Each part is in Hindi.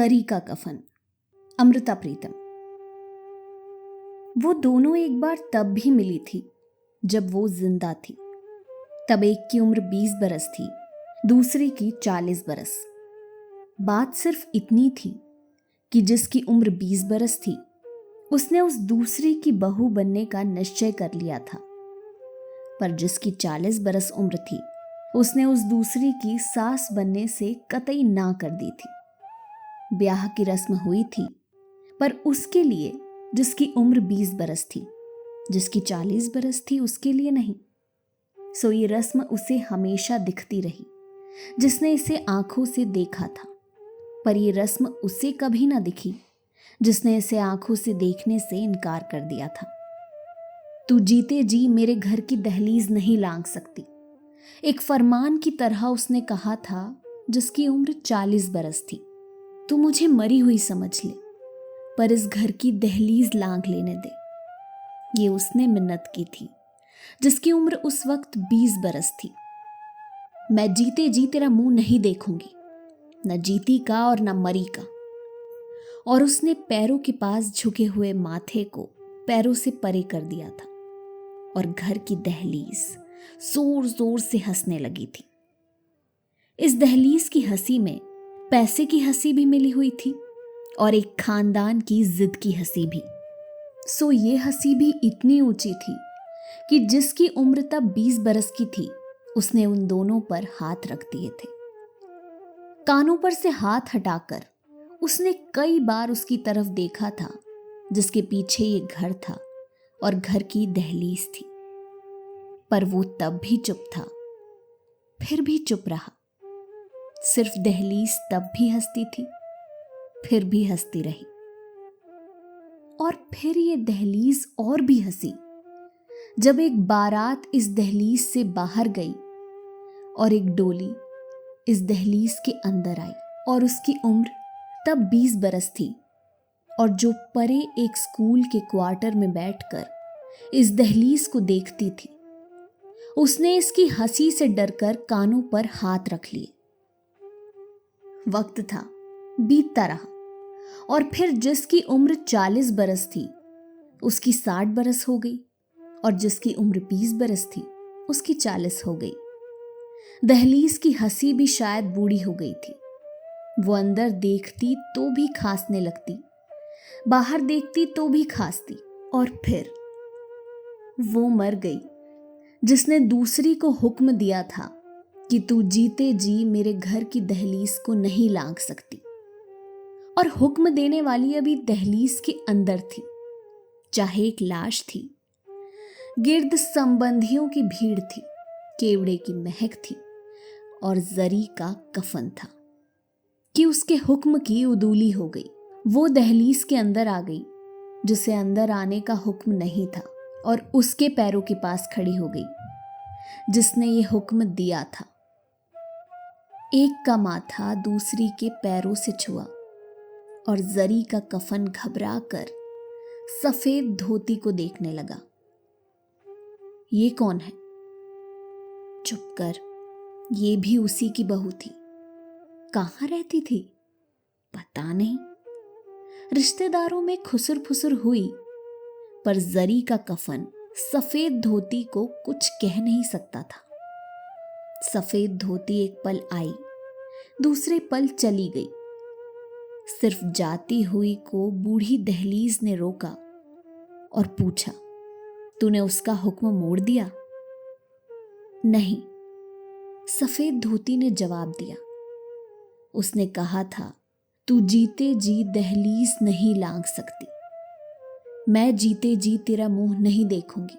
जरी का कफन, अमृता प्रीतम। वो दोनों एक बार तब भी मिली थी जब वो जिंदा थी। तब एक की उम्र 20 बरस थी, दूसरी की 40 बरस। बात सिर्फ इतनी थी कि जिसकी उम्र 20 बरस थी उसने उस दूसरी की बहू बनने का निश्चय कर लिया था, पर जिसकी 40 बरस उम्र थी उसने उस दूसरी की सास बनने से कतई ना कर दी थी। ब्याह की रस्म हुई थी, पर उसके लिए जिसकी उम्र 20 बरस थी, जिसकी 40 बरस थी उसके लिए नहीं। सो ये रस्म उसे हमेशा दिखती रही जिसने इसे आंखों से देखा था, पर ये रस्म उसे कभी ना दिखी जिसने इसे आंखों से देखने से इनकार कर दिया था। तू जीते जी मेरे घर की दहलीज नहीं लांघ सकती, एक फरमान की तरह उसने कहा था जिसकी उम्र 40 बरस थी। तू मुझे मरी हुई समझ ले, पर इस घर की दहलीज लांघ लेने दे। ये उसने मिन्नत की थी जिसकी उम्र उस वक्त 20 बरस थी। मैं जीते जी तेरा मुंह नहीं देखूंगी, न जीती का और न मरी का। और उसने पैरों के पास झुके हुए माथे को पैरों से परे कर दिया था और घर की दहलीज जोर जोर से हंसने लगी थी। इस दहलीज की हंसी में पैसे की हंसी भी मिली हुई थी और एक खानदान की जिद की हंसी भी। सो ये हंसी भी इतनी ऊंची थी कि जिसकी उम्र तब 20 बरस की थी उसने उन दोनों पर हाथ रख दिए थे। कानों पर से हाथ हटाकर उसने कई बार उसकी तरफ देखा था जिसके पीछे ये घर था और घर की दहलीज थी, पर वो तब भी चुप था, फिर भी चुप रहा। सिर्फ दहलीज तब भी हंसती थी, फिर भी हंसती रही। और फिर ये दहलीज और भी हंसी जब एक बारात इस दहलीज से बाहर गई और एक डोली इस दहलीज के अंदर आई और उसकी उम्र तब 20 बरस थी और जो परे एक स्कूल के क्वार्टर में बैठकर इस दहलीज को देखती थी, उसने इसकी हंसी से डरकर कानों पर हाथ रख लिए। वक्त था, बीतता रहा और फिर जिसकी उम्र 40 बरस थी उसकी 60 बरस हो गई और जिसकी उम्र 20 बरस थी उसकी 40 हो गई। दहलीज की हंसी भी शायद बूढ़ी हो गई थी। वो अंदर देखती तो भी खांसने लगती, बाहर देखती तो भी खांसती। और फिर वो मर गई जिसने दूसरी को हुक्म दिया था कि तू जीते जी मेरे घर की दहलीज को नहीं लांघ सकती। और हुक्म देने वाली अभी दहलीज के अंदर थी, चाहे एक लाश थी, गिर्द संबंधियों की भीड़ थी, केवड़े की महक थी और जरी का कफन था कि उसके हुक्म की उदूली हो गई। वो दहलीज के अंदर आ गई जिसे अंदर आने का हुक्म नहीं था और उसके पैरों के पास खड़ी हो गई जिसने ये हुक्म दिया था। एक का माथा दूसरी के पैरों से छुआ और जरी का कफन घबरा कर सफेद धोती को देखने लगा। ये कौन है? चुप कर, ये भी उसी की बहू थी। कहाँ रहती थी? पता नहीं। रिश्तेदारों में खुसर फुसर हुई, पर जरी का कफन सफेद धोती को कुछ कह नहीं सकता था। सफेद धोती एक पल आई, दूसरे पल चली गई। सिर्फ जाती हुई को बूढ़ी दहलीज ने रोका और पूछा, तूने उसका हुक्म मोड़ दिया? नहीं, सफेद धोती ने जवाब दिया। उसने कहा था, तू जीते जी दहलीज नहीं लांघ सकती। मैं जीते जी तेरा मुंह नहीं देखूंगी।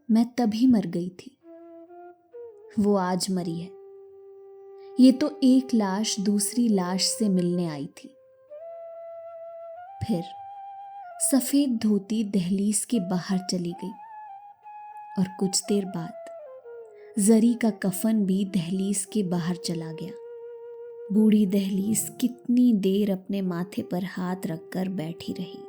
मैं तभी मर गई थी, वो आज मरी है। ये तो एक लाश दूसरी लाश से मिलने आई थी। फिर सफेद धोती दहलीज के बाहर चली गई और कुछ देर बाद जरी का कफन भी दहलीज के बाहर चला गया। बूढ़ी दहलीज कितनी देर अपने माथे पर हाथ रखकर बैठी रही।